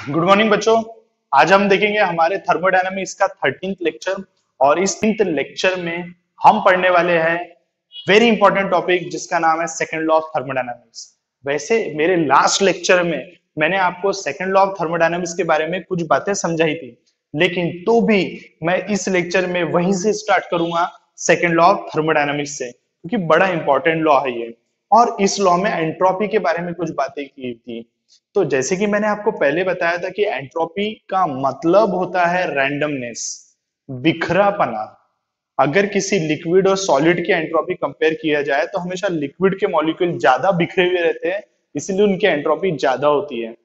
Good morning बच्चों। आज हम देखेंगे हमारे थर्मोडायनामिक्स का 13th लेक्चर। और इस 13th लेक्चर में हम पढ़ने वाले हैं वेरी इंपॉर्टेंट टॉपिक जिसका नाम है सेकंड लॉ ऑफ थर्मोडायनामिक्स। वैसे मेरे लास्ट लेक्चर में मैंने आपको सेकंड लॉ ऑफ थर्मोडायनामिक्स के बारे में कुछ बातें समझाई थी, लेकिन तो भी मैं इस लेक्चर में वहीं से स्टार्ट करूंगा, सेकंड लॉ ऑफ थर्मोडायनामिक्स से, क्योंकि बड़ा इंपॉर्टेंट लॉ है ये। और इस लॉ में एंट्रोपी के बारे में कुछ बातें की थी। तो जैसे कि मैंने आपको पहले बताया था कि एंट्रोपी का मतलब होता है रैंडमनेस, बिखरापना। अगर किसी लिक्विड और सॉलिड की एंट्रोपी कंपेयर किया जाए तो हमेशा लिक्विड के मॉलिक्यूल ज्यादा बिखरे हुए रहते हैं, इसलिए उनकी एंट्रोपी ज्यादा होती है।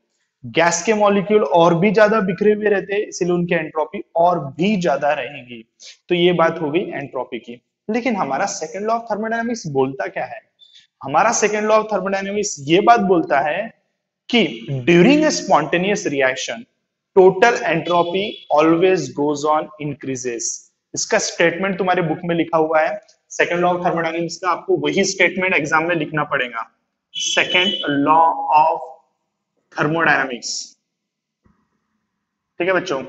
गैस के मॉलिक्यूल और भी ज्यादा बिखरे हुए रहते हैं, इसलिए उनकी एंट्रोपी और भी ज्यादा रहेगी। तो ये बात हो गई एंट्रोपी की। लेकिन हमारा सेकंड लॉ ऑफ थर्मोडायनामिक्स बोलता क्या है? हमारा सेकंड लॉ ऑफ थर्मोडायनामिक्स ये बात बोलता है कि during a spontaneous reaction total entropy always goes on increases. इसका स्टेटमेंट तुम्हारे बुक में लिखा हुआ है सेकंड लॉ ऑफ थर्मोडायनामिक्स का। आपको वही स्टेटमेंट एग्जाम में लिखना पड़ेगा, सेकंड लॉ ऑफ थर्मोडायनामिक्स। ठीक है बच्चों,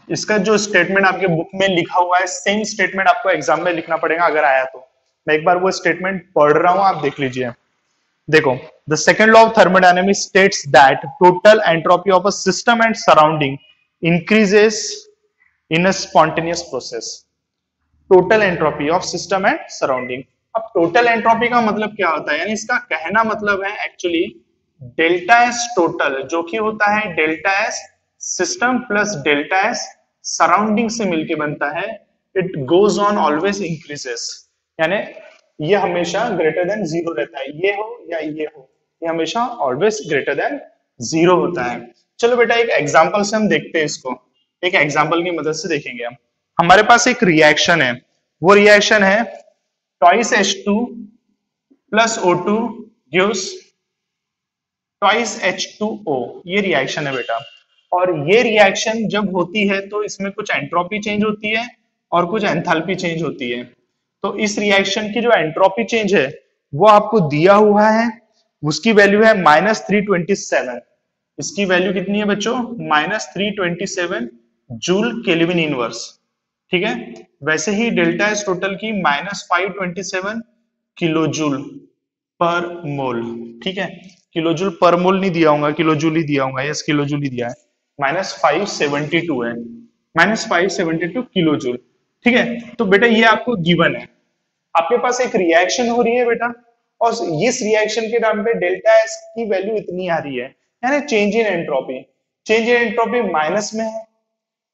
इसका जो स्टेटमेंट आपके बुक में लिखा हुआ है सेम स्टेटमेंट आपको एग्जाम में लिखना पड़ेगा अगर आया तो। मैं एक बार वो स्टेटमेंट पढ़ रहा हूं, आप देख लीजिए। देखो, the second law of thermodynamics states that total entropy of a system and surrounding increases in a spontaneous process. Total entropy of system and surrounding. अब टोटल एंट्रोपी का मतलब क्या होता है? यानी इसका कहना मतलब है एक्चुअली डेल्टा एस टोटल, जो कि होता है delta S system plus delta S surrounding से मिलके बनता है। It goes on always increases, यानी ये हमेशा ग्रेटर देन जीरो रहता है। ये हो या ये हो, ये हमेशा ऑलवेज ग्रेटर देन जीरो होता है। चलो बेटा, एक एग्जांपल से हम देखते हैं इसको। एक एग्जांपल की मदद से देखेंगे हम। हमारे पास एक रिएक्शन है, वो रिएक्शन है twice H2 plus O2 gives twice H2O। ये रिएक्शन है बेटा। और ये रिएक्शन जब होती है तो इसमें कुछ एंट्रोपी चेंज होती है और कुछ एंथैल्पी चेंज होती है। तो इस रिएक्शन की जो एंट्रोपी चेंज है वो आपको दिया हुआ है, उसकी वैल्यू है -327। इसकी वैल्यू कितनी है बच्चों? -327 जूल केल्विन इनवर्स। ठीक है। वैसे ही डेल्टा एस टोटल की -527 किलो जूल पर मोल। ठीक है, किलो जूल पर मोल नहीं दिया होगा, किलो जूल ही दिया होगा। यस, किलो जूल ही दिया है। -572 है, -572 किलो जूल। ठीक है, तो बेटा ये आपको गिवन है। आपके पास एक रिएक्शन हो रही है बेटा, और इस रिएक्शन के नाम पे डेल्टा एस की वैल्यू इतनी आ रही है, यानी change in entropy. Change in entropy minus में है,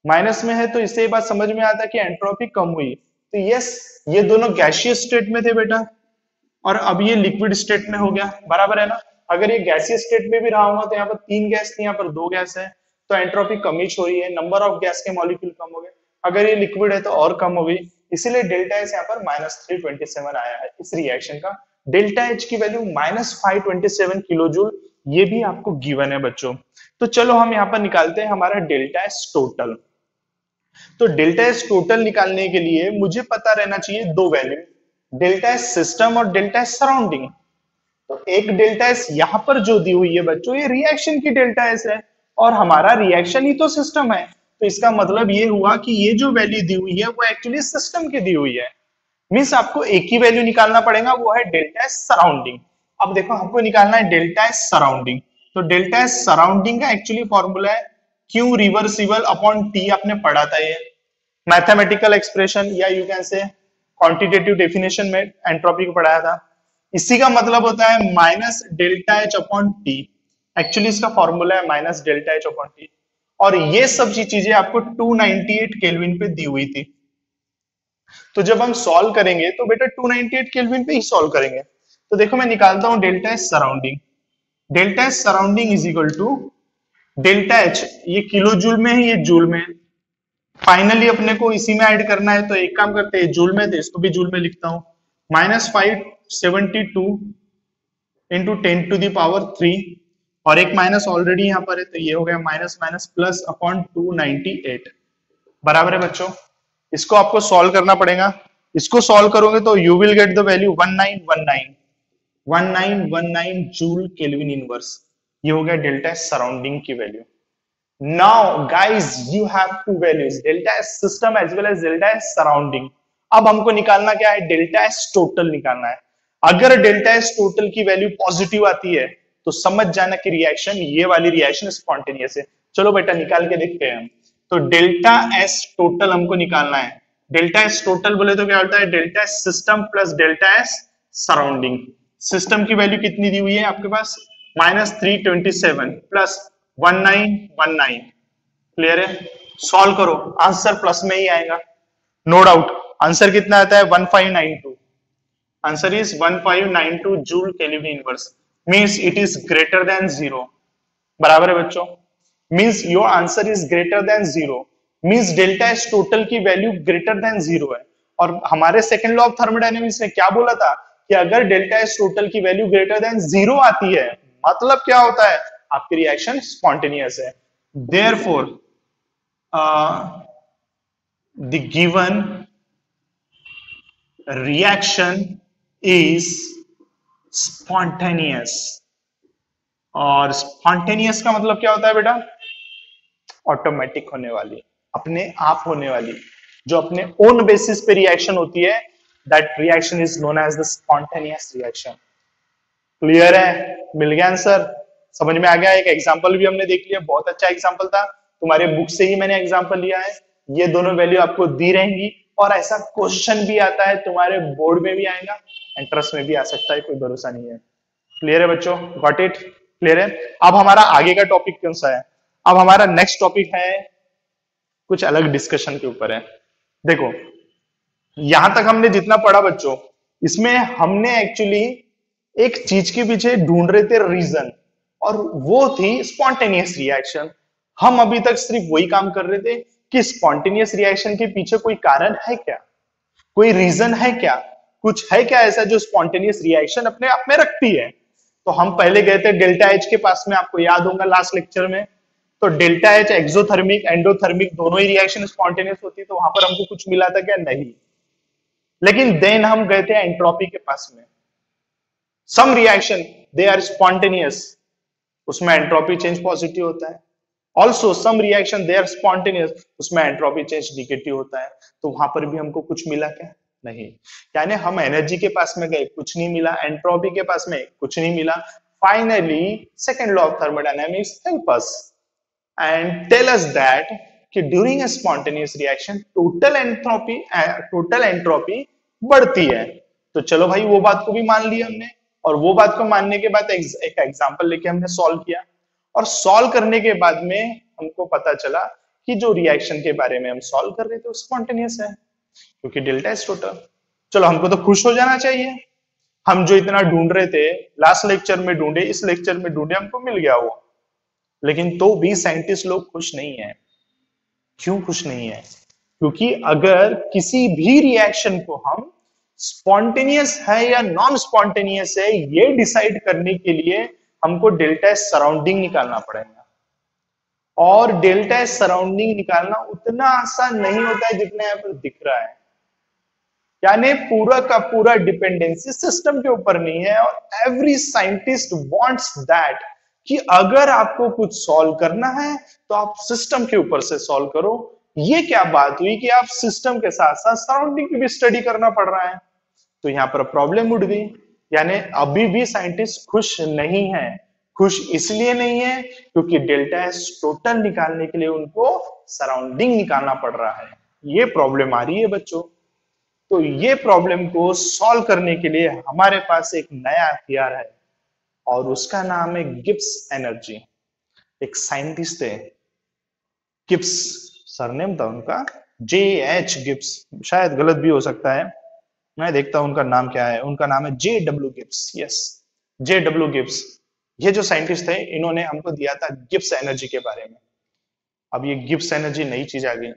माइनस में है, तो इससे ये बात समझ में आता है कि एंट्रोपी कम हुई। तो यस, ये दोनों गैसियस स्टेट में थे बेटा, और अब ये लिक्विड स्टेट में हो गया, बराबर है ना। अगर ये गैसियस स्टेट में भी रहा होगा तो यहाँ पर 3 गैस थी, यहाँ पर 2 गैस है, तो एंट्रोपी कम ही हो रही है, नंबर ऑफ गैस के मॉलिक्यूल कम हो गए। अगर ये लिक्विड है तो और कम हो गई, इसीलिए डेल्टा एच यहाँ पर -327 आया है इस रिएक्शन का। डेल्टा एच की वैल्यू -527 किलो जूल, ये भी आपको गिवन है बच्चों। तो चलो हम यहाँ पर निकालते हैं हमारा डेल्टा एच टोटल। तो डेल्टा एच टोटल निकालने के लिए मुझे पता रहना चाहिए दो वैल्यू, डेल्टा एच सिस्टम और डेल्टा एच सराउंडिंग। तो एक डेल्टा एस यहां पर जो दी हुई है बच्चों, ये रिएक्शन की डेल्टा एस है, और हमारा रिएक्शन ही तो सिस्टम है। तो इसका मतलब ये हुआ कि ये जो वैल्यू दी हुई है वो एक्चुअली सिस्टम की दी हुई है। मींस आपको एक ही वैल्यू निकालना पड़ेगा, वो है डेल्टा एस सराउंडिंग। अब देखो, हमको निकालना है डेल्टा एस सराउंडिंग। तो डेल्टा एस सराउंडिंग का एक्चुअली फॉर्मूला है Q रिवर्सिबल अपॉन T। आपने पढ़ा था ये मैथमेटिकल एक्सप्रेशन, या you can say quantitative definition में एंट्रोपी को पढ़ाया था। इसी का मतलब होता है minus delta H upon T. Actually इसका फॉर्मूला है minus delta H upon T. और ये सब चीजें आपको 298 केल्विन पे दी हुई थी। तो जब हम सॉल्व करेंगे तो बेटा 298 केल्विन पे ही सॉल्व करेंगे। तो देखो, मैं निकालता हूं delta H surrounding. Delta H surrounding is equal to delta H, ये किलो जूल में है, ये जूल में है। फाइनली अपने को इसी में ऐड करना है, तो एक काम करते हैं, जूल में थे इसको भी जूल में लिखता हूं। -572 इंटू 10⁻³ और एक माइनस ऑलरेडी यहां पर है, तो ये हो गया माइनस माइनस प्लस अपॉन 298। बराबर है बच्चों। इसको आपको सॉल्व करना पड़ेगा। इसको सॉल्व करोगे तो you will get the value 1919 joule kelvin inverse. ये हो गया डेल्टा सराउंडिंग की value. Now guys you have two values, delta S system as well as delta S surrounding. अब हमको निकालना क्या है, डेल्टा एस टोटल निकालना है। अगर डेल्टा एस टोटल की वैल्यू पॉजिटिव आती है तो समझ जाना कि रिएक्शन, ये वाली रिएक्शन स्पॉन्टेनियस है। चलो बेटा निकाल के देखते हैं हम। तो डेल्टा एस टोटल हमको निकालना है। डेल्टा एस टोटल बोले तो क्या होता है, delta S system plus delta S surrounding. System की वैल्यू कितनी दी हुई है आपके पास, -327 प्लस 1919। क्लियर है, सॉल्व करो, आंसर प्लस में ही आएगा, नो डाउट। आंसर कितना आता है, 1592। Answer is 1592 joule kelvin inverse, means it is greater than 0। बराबर है बच्चों, means your answer is greater than 0, means delta S total की वैल्यू ग्रेटर देन 0 है। और हमारे सेकंड लॉ ऑफ थर्मोडायनेमिक्स ने क्या बोला था कि अगर डेल्टा एस टोटल की वैल्यू ग्रेटर देन 0 आती है, मतलब क्या होता है, आपकी रिएक्शन स्पॉन्टेनियस है। Therefore the given reaction is spontaneous. और स्पॉन्टेनियस का मतलब क्या होता है बेटा, ऑटोमेटिक होने वाली, अपने आप होने वाली, जो अपने ओन बेसिस पे रिएक्शन होती है, that reaction is known as the spontaneous reaction. Clear है, मिल गया आंसर, समझ में आ गया। एक एग्जांपल भी हमने देख लिया, बहुत अच्छा एग्जांपल था, तुम्हारे बुक से ही मैंने एग्जांपल लिया है। ये दोनों वैल्यू आपको दी रहेंगी और ऐसा क्वेश्चन भी आता है, तुम्हारे बोर्ड में भी आएगा, एंट्रेंस में भी आ सकता है, कोई भरोसा नहीं है। क्लियर है बच्चों, गॉट इट, क्लियर है। अब हमारा आगे का टॉपिक कौन सा है, अब हमारा नेक्स्ट टॉपिक है कुछ अलग डिस्कशन के ऊपर है। देखो यहां तक हमने जितना पढ़ा बच्चों, इसमें हमने एक्चुअली एक चीज के पीछे ढूंढ रहे थे रीजन, और वो थी स्पॉन्टेनियस रिएक्शन। हम अभी तक सिर्फ वही काम कर रहे थे कि स्पॉन्टेनियस रिएक्शन के पीछे कोई कारण है क्या, कोई रीजन है क्या, कुछ है क्या ऐसा जो स्पॉन्टेनियस रिएक्शन अपने आप में रखती है। तो हम पहले गए थे डेल्टा एच के पास में, आपको याद होगा लास्ट लेक्चर में। तो डेल्टा एच एक्सोथर्मिक एंडोथर्मिक दोनों ही रिएक्शन स्पॉन्टेनियस होती है, तो वहां पर हमको कुछ मिला था क्या, नहीं। लेकिन देन हम गए थे एंट्रोपी के पास में। Some reaction they are spontaneous, उसमें एंट्रोपी चेंज पॉजिटिव होता है। Also some reaction they are spontaneous, उसमें एंट्रोपी चेंज निगेटिव होता है। तो वहां पर भी हमको कुछ मिला क्या, नहीं। यानी हम एनर्जी के पास में गए, कुछ नहीं मिला, एंट्रोपी के पास में कुछ नहीं मिला। Finally second law of thermodynamics help us and tell us that कि during a spontaneous reaction total entropy बढ़ती है। तो चलो भाई वो बात को भी मान लिया हमने, और वो बात को मानने के बाद एक एग्जांपल लेके हमने सॉल्व किया, और सॉल्व करने के बाद में हमको पता चला कि जो रिएक्शन के बारे में हम सॉल्व कर रहे थे वो स्पॉन्टेनियस है, क्योंकि डेल्टा एस टोटल। चलो हमको तो खुश हो जाना चाहिए, हम जो इतना ढूंढ रहे थे लास्ट लेक्चर में ढूंढे, इस लेक्चर में ढूंढे, हमको मिल गया वो। लेकिन तो भी साइंटिस्ट लोग खुश नहीं है। क्यों खुश नहीं है, क्योंकि अगर किसी भी रिएक्शन को हम स्पॉन्टेनियस है या नॉन स्पॉन्टेनियस है, ये डिसाइड करने के लिए हमको डेल्टा एस सराउंडिंग निकालना पड़ेगा। और डेल्टा एस सराउंडिंग निकालना उतना आसान नहीं होता है जितना यहां पर दिख रहा है। यानी पूरा का पूरा डिपेंडेंसी सिस्टम के ऊपर नहीं है, और एवरी साइंटिस्ट वांट्स दैट कि अगर आपको कुछ सॉल्व करना है तो आप सिस्टम के ऊपर से सॉल्व करो। ये क्या बात हुई कि आप सिस्टम के साथ साथ सराउंडिंग की भी स्टडी करना पड़ रहा है, तो यहां पर प्रॉब्लम उठ गई। यानी अभी भी साइंटिस्ट खुश नहीं है। खुश इसलिए नहीं है क्योंकि डेल्टा एस टोटल निकालने के लिए उनको सराउंडिंग निकालना पड़ रहा है, ये प्रॉब्लम आ रही है बच्चों। तो ये प्रॉब्लम को सॉल्व करने के लिए हमारे पास एक नया हथियार है, और उसका नाम है गिब्स एनर्जी। एक साइंटिस्ट है, गिब्स सरनेम था उनका, J.H. गिब्स, शायद गलत भी हो सकता है, मैं देखता हूं उनका नाम क्या है। उनका नाम है J.W. Gibbs, yes J.W. Gibbs. ये जो साइंटिस्ट है, इन्होंने हमको दिया था गिब्स एनर्जी के बारे में। अब ये गिब्स एनर्जी नई चीज आ गई,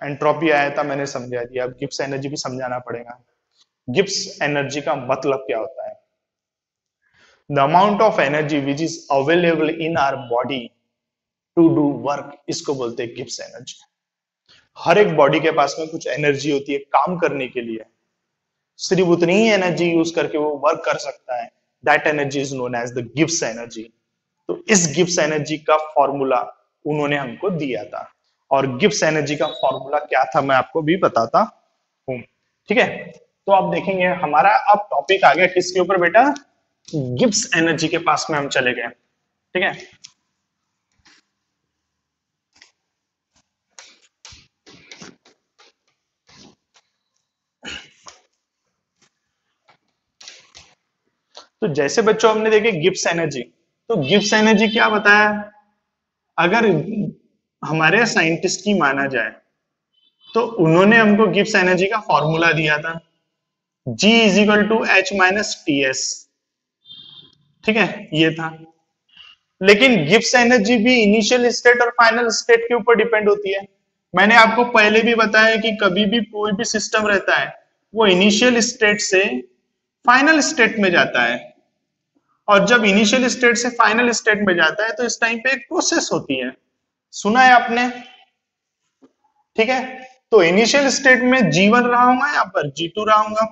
एंट्रोपी आया था मैंने समझा दिया, अब गिब्स एनर्जी भी समझाना पड़ेगा। गिब्स एनर्जी का मतलब क्या होता है, the amount of energy which is available in our body to do work, इसको बोलते हैं गिब्स एनर्जी। हर एक बॉडी के पास में कुछ एनर्जी होती है काम करने के लिए, सिर्फ उतनी ही एनर्जी यूज करके वो वर्क कर सकता है, that energy is known as the Gibbs energy. तो इस गिब्स एनर्जी का फॉर्मूला उन्होंने हमको दिया था। और गिब्स एनर्जी का फॉर्मूला क्या था मैं आपको भी बताता हूँ। ठीक है, तो आप देखेंगे हमारा अब टॉपिक आ गया किसके ऊपर बेटा, गिब्स एनर्जी के पास में हम चले गए। ठीक है, तो जैसे बच्चों हमने देखे गिब्स एनर्जी, तो गिब्स एनर्जी क्या बताया, अगर हमारे साइंटिस्ट की माना जाए तो उन्होंने हमको गिब्स एनर्जी का फॉर्मूला दिया था, G is equal to H minus T S. ठीक है, ये था। लेकिन गिब्स एनर्जी भी इनिशियल स्टेट और फाइनल स्टेट के ऊपर डिपेंड होती है। मैंने आपको पहले भी बताया कि कभी भी कोई भी सिस्टम रहता है वो इनिशियल स्टेट से फाइनल स्टेट में जाता है, और जब इनिशियल स्टेट से फाइनल स्टेट में जाता है तो इस टाइम पे एक प्रोसेस होती है, सुना है आपने। ठीक है, तो इनिशियल स्टेट में G1 रहा हूंगा, यहाँ पर G2 रहा हूंगा।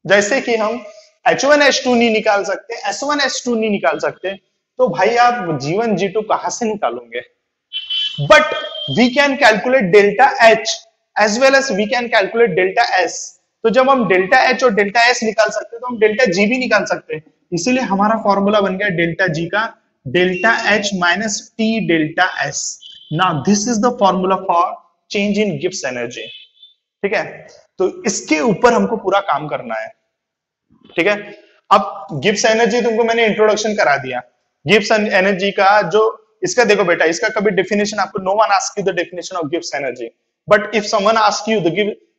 जैसे कि हम H1H2 नहीं निकाल सकते, S1H2 नहीं निकाल सकते, तो भाई आप G1 G2 कहां से निकालोगे। But we can calculate delta H as well as we can calculate delta S। तो जब हम डेल्टा H और डेल्टा S निकाल सकते हैं तो हम डेल्टा G भी निकाल सकते हैं। इसीलिए हमारा फॉर्मूला बन गया डेल्टा G का delta H minus T delta S। Now this is the formula for change in Gibbs energy. ठीक है, तो इसके ऊपर हमको पूरा काम करना है। ठीक है, अब गिब्स एनर्जी तुमको मैंने इंट्रोडक्शन करा दिया। गिब्स एनर्जी का जो इसका देखो बेटा, इसका कभी डेफिनेशन आपको, no one ask you the definition of Gibbs energy, but if someone ask you the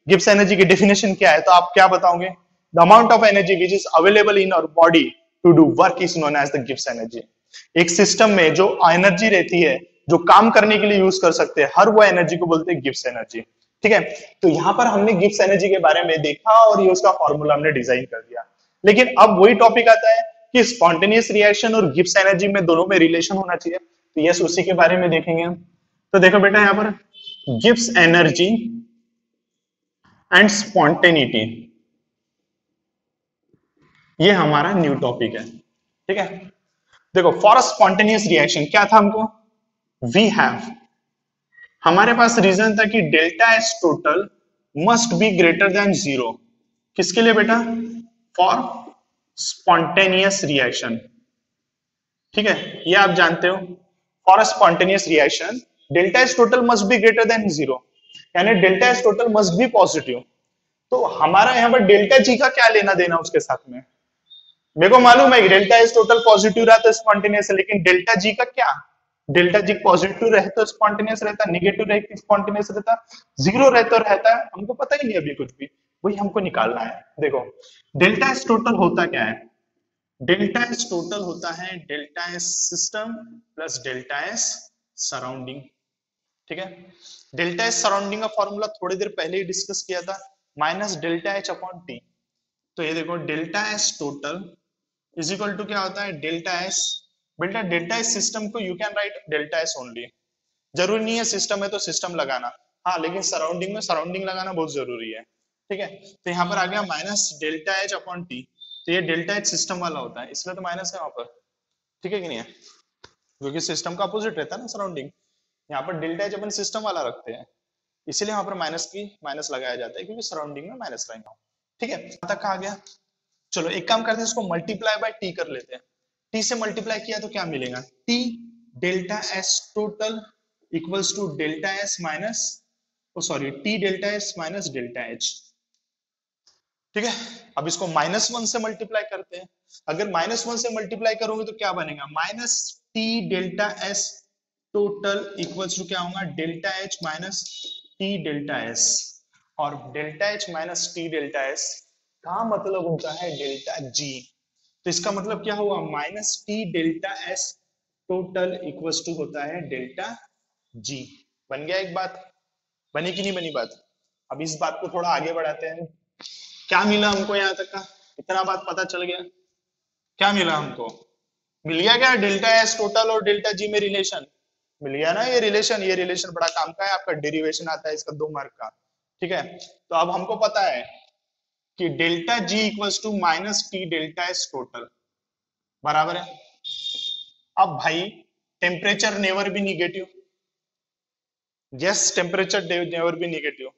Gibbs energy की डेफिनेशन क्या है, तो आप क्या बताओगे, the amount of energy which is available in our body to do work is known as the Gibbs energy. एक system में जो एनर्जी रहती है जो काम करने के लिए यूज कर सकते हैं, हर वो एनर्जी को बोलते हैं गिब्स एनर्जी। ठीक है, तो यहां पर हमने गिब्स एनर्जी के बारे में देखा और ये उसका फॉर्मूला हमने डिजाइन कर दिया। लेकिन अब वही टॉपिक आता है कि स्पॉन्टेनियस रिएक्शन और गिब्स एनर्जी में दोनों में रिलेशन होना चाहिए, तो यस उसी के बारे में देखेंगे। तो देखो बेटा यहां पर गिब्स एनर्जी एंड स्पॉन्टेनिटी, ये हमारा न्यू टॉपिक है। ठीक है, देखो फॉर स्पॉन्टेनियस रिएक्शन क्या था हमको, वी हैव, हमारे पास रीजन था कि delta S total must be greater than zero. किसके लिए बेटा, फॉर स्पॉन्टेनियस रिएक्शन। ठीक है, ये आप जानते हो, for spontaneous reaction delta S total must be greater than zero, यानी delta S total must be positive. तो हमारा यहाँ पर डेल्टा जी का क्या लेना देना उसके साथ में, मेरे को मालूम है डेल्टा एस टोटल पॉजिटिव रहा तो स्पॉन्टेनियस है, लेकिन डेल्टा जी का क्या, डेल्टा जी पॉजिटिव रहे तो स्पॉन्टेनियस रहता, निगेटिव रहे तो स्पॉन्टेनियस रहता, जीरो रहे तो रहता है, हमको पता ही नहीं अभी कुछ भी, वही हमको निकालना है। देखो डेल्टा एस टोटल होता क्या है, डेल्टा एस टोटल होता है delta S system plus delta S surrounding. ठीक है, डेल्टा एस सराउंडिंग का फॉर्मूला थोड़ी देर पहले ही डिस्कस किया था, minus delta H upon T. तो ये देखो delta S total is equal to क्या होता है, डेल्टा एस, बेटा डेल्टा एस सिस्टम को you can write delta S only, जरूरी नहीं है सिस्टम है तो सिस्टम लगाना, हाँ लेकिन सराउंडिंग में सराउंडिंग लगाना बहुत जरूरी है। ठीक है, तो यहाँ पर आ गया minus delta H upon T, तो ये डेल्टा एच सिस्टम वाला होता है इसलिए तो माइनस है वहां पर। ठीक है कि नहीं है, क्योंकि सिस्टम का अपोजिट रहता है ना सराउंडिंग, यहाँ पर डेल्टा एच अपन सिस्टम वाला रखते हैं, इसीलिए यहाँ पर माइनस की माइनस लगाया जाता है क्योंकि सराउंडिंग में माइनस रहेगा। ठीक है, यहाँ तक कहा गया। चलो एक काम करते हैं, इसको मल्टीप्लाई बाय टी कर लेते हैं। टी से मल्टीप्लाई किया तो क्या मिलेगा, T delta S total equals to delta S minus, oh sorry T delta S minus delta H. ठीक है, अब इसको माइनस वन से मल्टीप्लाई करते हैं, अगर माइनस वन से मल्टीप्लाई करोगे तो क्या बनेगा, minus T delta S total equals to क्या होगा, delta H minus T delta S, और delta H minus T delta S का मतलब होता है डेल्टा जी, तो इसका मतलब क्या हुआ, minus T delta S total equals to होता है डेल्टा जी। बन गया, एक बात बनी कि नहीं बनी बात। अब इस बात को थोड़ा आगे बढ़ाते हैं, क्या मिला हमको यहाँ तक का, इतना बात पता चल गया, क्या मिला हमको, मिल गया क्या डेल्टा एस टोटल और डेल्टा जी में रिलेशन, मिल गया ना ये रिलेशन, ये रिलेशन बड़ा काम का है, आपका डेरिवेशन आता है इसका 2 मार्क का। ठीक है, तो अब हमको पता है कि delta G equals to minus T delta S total बराबर है। अब भाई temperature never be negative, yes temperature never be negative.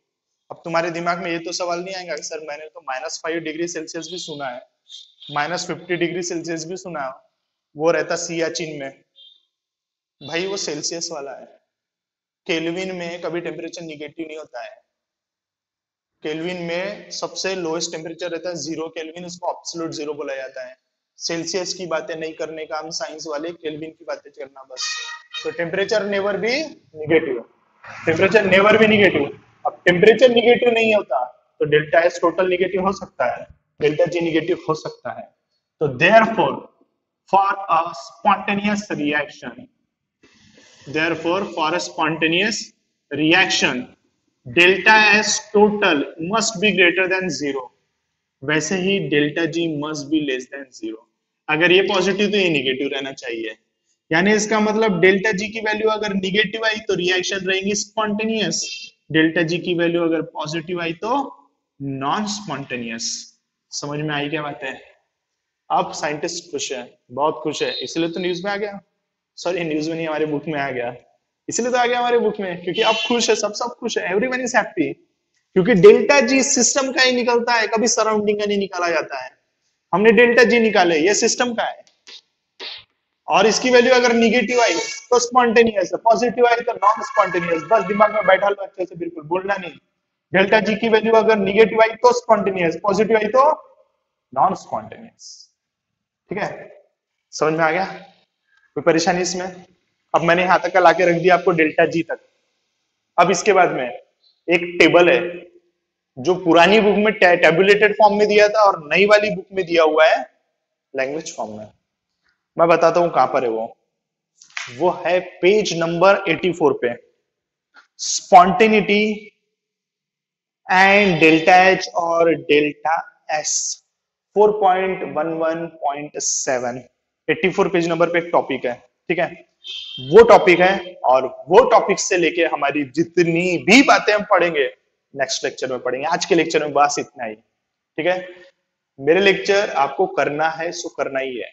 अब तुम्हारे दिमाग में ये तो सवाल नहीं आएगा सर मैंने तो -5 डिग्री सेल्सियस भी सुना है, -50 डिग्री सेल्सियस भी सुना है, वो रहता सियाचिन में। भाई वो सेल्सियस वाला है, केल्विन में कभी टेम्परेचर निगेटिव नहीं होता है। केल्विन में सबसे लोएस्ट टेम्परेचर रहता है 0 केल्विन, उसको एब्सोल्यूट जीरो बोला जाता है। सेल्सियस की बातें नहीं करने का हम साइंस वाले, केल्विन की बातें करना बस। तो temperature never be negative, temperature never be negative. अब टेम्परेचर निगेटिव नहीं होता तो डेल्टा एस टोटल निगेटिव हो सकता है, डेल्टा जी निगेटिव हो सकता है। तो therefore for a spontaneous reaction, therefore for a spontaneous reaction delta S total must be greater than 0, वैसे ही delta G must be less than 0। अगर ये पॉजिटिव तो ये निगेटिव रहना चाहिए, यानी इसका मतलब डेल्टा जी की वैल्यू अगर निगेटिव आई तो रिएक्शन रहेगी स्पॉन्टेनियस, डेल्टा जी की वैल्यू अगर पॉजिटिव आई तो नॉन स्पॉन्टेनियस। समझ में आई क्या बात है? अब साइंटिस्ट खुश है, बहुत खुश है, इसलिए तो न्यूज में आ गया, सॉरी न्यूज में नहीं हमारे बुक में आ गया, इसलिए तो आ गया हमारे बुक में, क्योंकि अब खुश है, सब खुश है, एवरीवन इज हैप्पी, क्योंकि डेल्टा जी सिस्टम का ही निकलता है, कभी सराउंडिंग का नहीं निकाला जाता है। हमने डेल्टा जी निकाले, ये सिस्टम का है, और इसकी वैल्यू अगर निगेटिव आई तो स्पॉन्टेनियस है, पॉजिटिव आई तो नॉन स्पॉन्टेनियस। बस दिमाग में बैठा लो अच्छे से, बिल्कुल बोलना नहीं। डेल्टा जी की वैल्यू अगर निगेटिव आई तो स्पॉन्टेनियस, पॉजिटिव आई तो नॉन स्पॉन्टेनियस। ठीक है, समझ में आ गया? कोई परेशानी इसमें? अब मैंने यहां तक का लाके रख दिया आपको डेल्टा जी तक। अब इसके बाद में एक टेबल है जो पुरानी बुक में टैबुलेटेड फॉर्म में दिया था और नई वाली बुक में दिया हुआ है लैंग्वेज फॉर्म में। मैं बताता हूं कहां पर है वो है पेज नंबर 84 पे। स्पॉन्टेनिटी एंड डेल्टा एच और डेल्टा एस 4.11.7, 84 पेज नंबर पे एक टॉपिक है। ठीक है, वो टॉपिक है, और वो टॉपिक से लेके हमारी जितनी भी बातें हम पढ़ेंगे नेक्स्ट लेक्चर में पढ़ेंगे। आज के लेक्चर में बस इतना ही। ठीक है, मेरे लेक्चर आपको करना है सो करना ही है।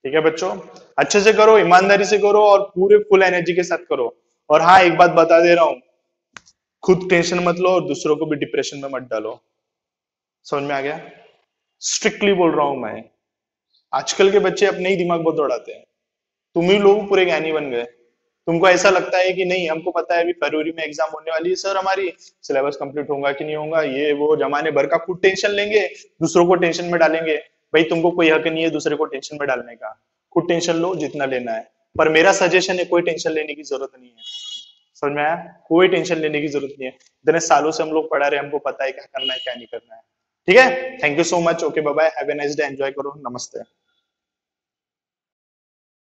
ठीक है बच्चों, अच्छे से करो, ईमानदारी से करो और पूरे फुल एनर्जी के साथ करो। और हाँ, एक बात बता दे रहा हूं, खुद टेंशन मत लो और दूसरों को भी डिप्रेशन में मत डालो। समझ में आ गया? स्ट्रिक्टली बोल रहा हूं मैं। आजकल के बच्चे अपने ही दिमाग बहुत दौड़ाते हैं, तुम ही लोग पूरे ज्ञानी बन गए। तुमको ऐसा लगता है कि नहीं, हमको पता है अभी फरवरी में एग्जाम होने वाली है सर, हमारी सिलेबस कंप्लीट होगा कि नहीं होगा, ये वो जमाने भर का खुद टेंशन लेंगे, दूसरों को टेंशन में डालेंगे। भाई तुमको कोई हक नहीं है दूसरे को टेंशन में डालने का, खुद टेंशन लो जितना लेना है। पर मेरा सजेशन है कोई टेंशन लेने की जरूरत नहीं है। समझ में आया? कोई टेंशन लेने की जरूरत नहीं है, इतने सालों से हम लोग पढ़ा रहे, हमको पता है क्या करना है क्या नहीं करना है। ठीक है, thank you so much, okay bye bye, have a nice day, enjoy करो, नमस्ते।